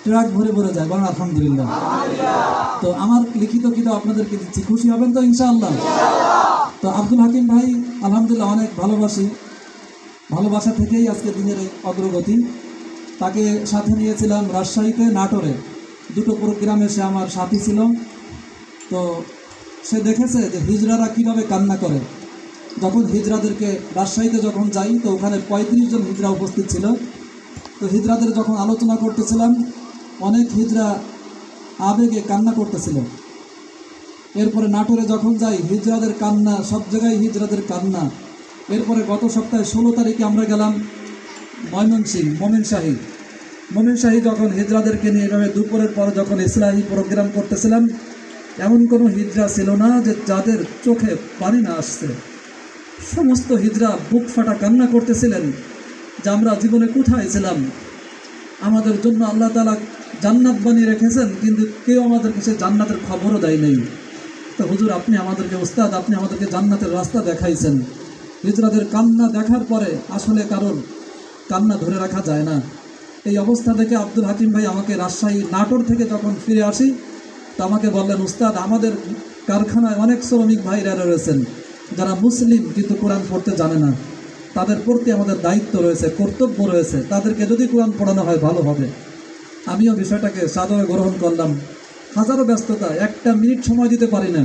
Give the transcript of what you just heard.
Truck ভরে ভরে যায়, বলেন আলহামদুলিল্লাহ। তো আমার লিখিত কিতাব আপনাদেরকে দিচ্ছি, খুশি হবেন তো ইনশাআল্লাহ? তো আব্দুল হাকিম ভাই আলহামদুলিল্লাহ অনেক ভালোবাসি, ভালোবাসা থেকেই আজকে দিনের এই অগ্রগতি। তাকে সাথে নিয়েছিলাম রাজশাহীতে, নাটোরে, দুটো প্রোগ্রামে সে আমার সাথী ছিল। তো সে দেখেছে যে হিজড়ারা কীভাবে কান্না করে। যখন হিজড়াদেরকে রাজশাহীতে যখন যাই, তো ওখানে 35 জন হিজড়া উপস্থিত ছিল। তো হিজড়াদের যখন আলোচনা করতেছিলাম, অনেক হিজড়া আবেগে কান্না করতেছিল। এরপরে নাটোরে যখন যাই, হিজড়াদের কান্না, সব জায়গায় হিজড়াদের কান্না। এরপরে গত সপ্তাহে 16 তারিখে আমরা গেলাম মমিনশাহী। যখন হিজড়াদেরকে নিয়ে এভাবে দুপুরের পর যখন ইসলাহি প্রোগ্রাম করতেছিলাম, এমন কোনো হিজড়া ছিল না যে যাদের চোখে পানি না আসছে। সমস্ত হিজড়া বুক ফাটা কান্না করতেছিলেন যে আমরা জীবনে কোথায় ছিলাম, আমাদের জন্য আল্লাহ তাআলা জান্নাত বানিয়ে রেখেছেন, কিন্তু কেউ আমাদেরকে সে জান্নাতের খবরও দেয় নাই। তো হুজুর, আপনি আমাদেরকে ওস্তাদ, আপনি আমাদেরকে জান্নাতের রাস্তা দেখাইছেন। হিজড়াদের কান্না দেখার পরে আসলে কারোর কান্না ধরে রাখা যায় না। এই অবস্থা থেকে আব্দুল হাকিম ভাই আমাকে রাজশাহী নাটোর থেকে যখন ফিরে আসি, তো আমাকে বললেন, উস্তাদ, আমাদের কারখানায় অনেক শ্রমিক ভাইরা রয়েছেন যারা মুসলিম কিন্তু কোরআন পড়তে জানে না। তাদের প্রতি আমাদের দায়িত্ব রয়েছে, কর্তব্য রয়েছে, তাদেরকে যদি কোরআন পড়ানো হয় ভালো হবে। আমিও বিষয়টাকে সাদরে গ্রহণ করলাম। হাজারো ব্যস্ততা, একটা মিনিট সময় দিতে পারি না।